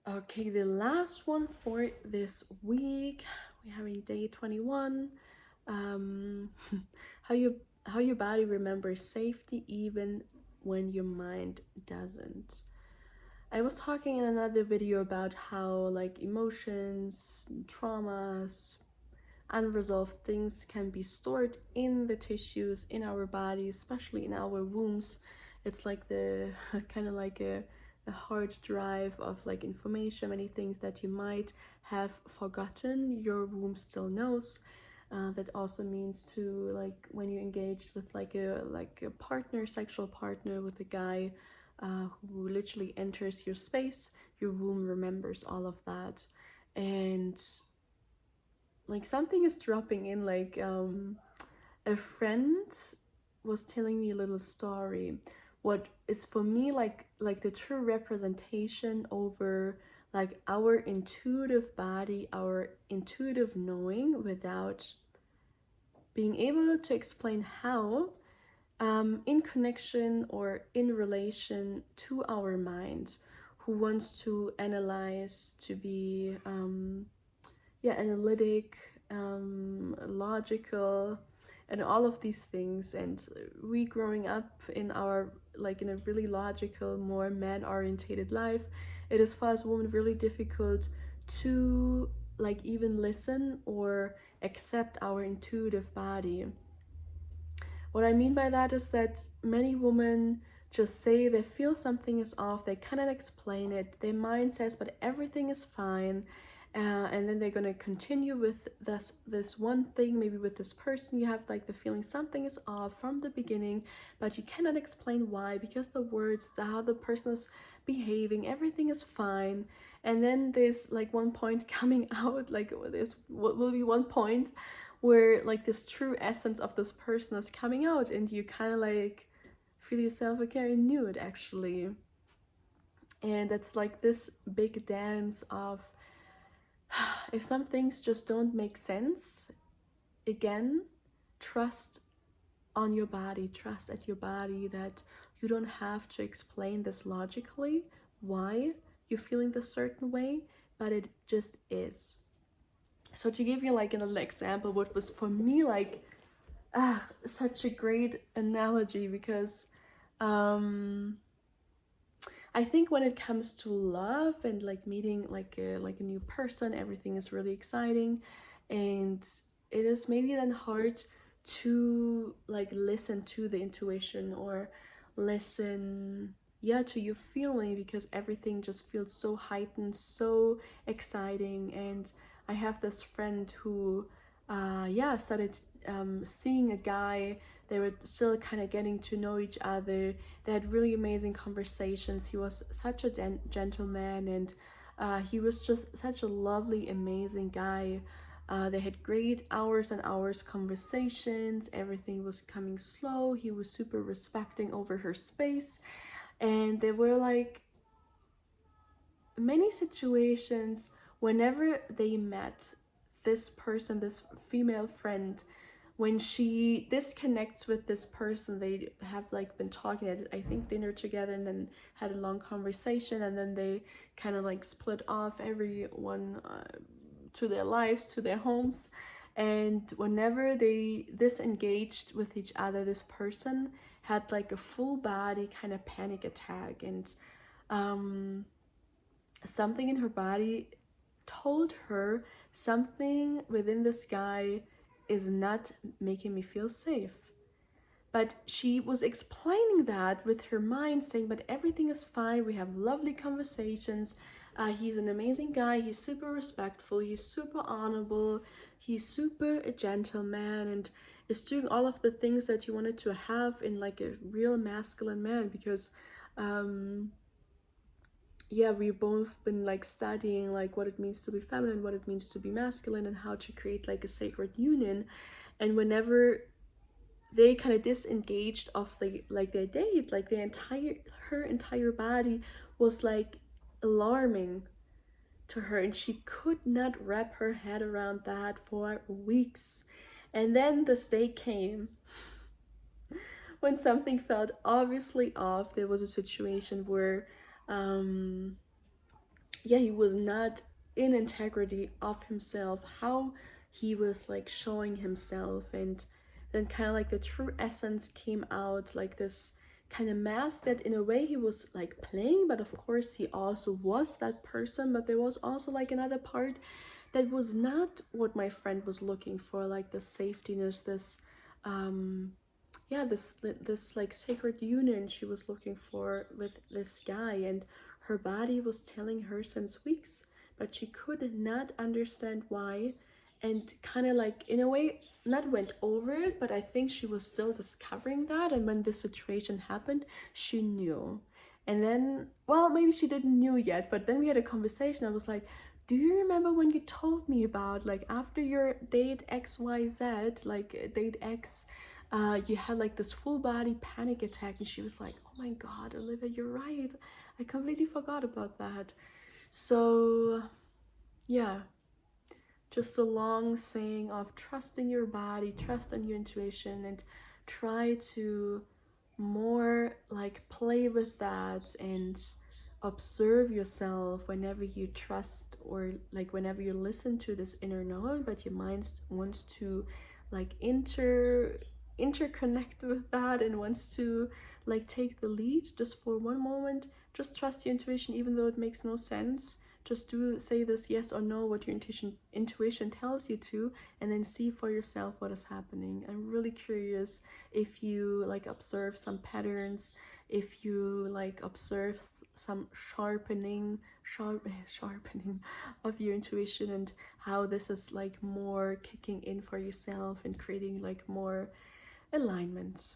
Okay, the last one for this week. We're having day 21. Um, how you how your body remembers safety even when your mind doesn't. I was talking in another video about how like emotions, traumas, unresolved things can be stored in the tissues in our bodies, especially in our wombs. It's like the kind of like a hard drive of like information, many things that you might have forgotten, your womb still knows. That also means to like when you engaged with like a partner, sexual partner with a guy who literally enters your space, your womb remembers all of that. And like something is dropping in, like a friend was telling me a little story, what is for me like the true representation over like our intuitive body, our intuitive knowing without being able to explain how, in connection or in relation to our mind, who wants to analyze, to be yeah, analytic, logical, and all of these things. And we growing up in our like in a really logical, more man-orientated life, it is for us women really difficult to like even listen or accept our intuitive body. What I mean by that is that many women just say they feel something is off, they cannot explain it, their mind says, but everything is fine. And then they're gonna continue with this one thing, maybe with this person. You have like the feeling something is off from the beginning, but you cannot explain why, because the words, how the person is behaving, everything is fine. And then there's like one point coming out, like there's what will be one point where like this true essence of this person is coming out, and you kind of like feel yourself, okay, I knew it actually. And it's like this big dance of if some things just don't make sense, again, trust on your body, trust at your body that you don't have to explain this logically why you're feeling this certain way, but it just is. So to give you like another example, what was for me like such a great analogy, because um I think when it comes to love and like meeting like a new person, everything is really exciting, and it is maybe then hard to like listen to the intuition or listen, yeah, to your feeling, because everything just feels so heightened, so exciting. And I have this friend who yeah, started seeing a guy. They were still kind of getting to know each other. They had really amazing conversations. He was such a gentleman, and he was just such a lovely, amazing guy. They had great hours and hours conversations. Everything was coming slow. He was super respecting over her space. And there were like many situations whenever they met this person, this female friend, when she disconnects with this person, they have like been talking at I think dinner together, and then had a long conversation, and then they kind of like split off, everyone to their lives, to their homes. And whenever they disengaged with each other, this person had like a full body kind of panic attack. And um something in her body told her something within this guy is not making me feel safe. But she was explaining that with her mind, saying, but everything is fine. We have lovely conversations. He's an amazing guy. He's super respectful. He's super honorable. He's super a gentleman, and is doing all of the things that you wanted to have in like a real masculine man. Because yeah, we've both been like studying like what it means to be feminine, what it means to be masculine, and how to create like a sacred union. And whenever they kind of disengaged of the like their date, like the entire her entire body was like alarming to her, and she could not wrap her head around that for weeks. And then this day came when something felt obviously off. There was a situation where um yeah, he was not in integrity of himself, how he was like showing himself. And then kind of like the true essence came out, like this kind of mask that in a way he was like playing, but of course he also was that person, but there was also like another part that was not what my friend was looking for, like the safetyness, this um yeah, this like sacred union she was looking for with this guy. And her body was telling her since weeks, but she could not understand why. And kind of like in a way not went over it, but I think she was still discovering that. And when this situation happened, she knew. And then, well, maybe she didn't knew yet, but then we had a conversation. I was like, do you remember when you told me about like after your date XYZ, like date X, you had like this full body panic attack? And she was like, oh my god, Olivia, you're right, I completely forgot about that. So yeah, just a long saying of trusting your body, trust in your intuition, and try to more like play with that and observe yourself whenever you trust, or like whenever you listen to this inner knowing, but your mind wants to like interconnect with that and wants to like take the lead. Just for one moment, just trust your intuition even though it makes no sense. Just do say this yes or no, what your intuition tells you to, and then see for yourself what is happening. I'm really curious if you like observe some patterns, if you like observe some sharpening of your intuition, and how this is like more kicking in for yourself and creating like more alignment.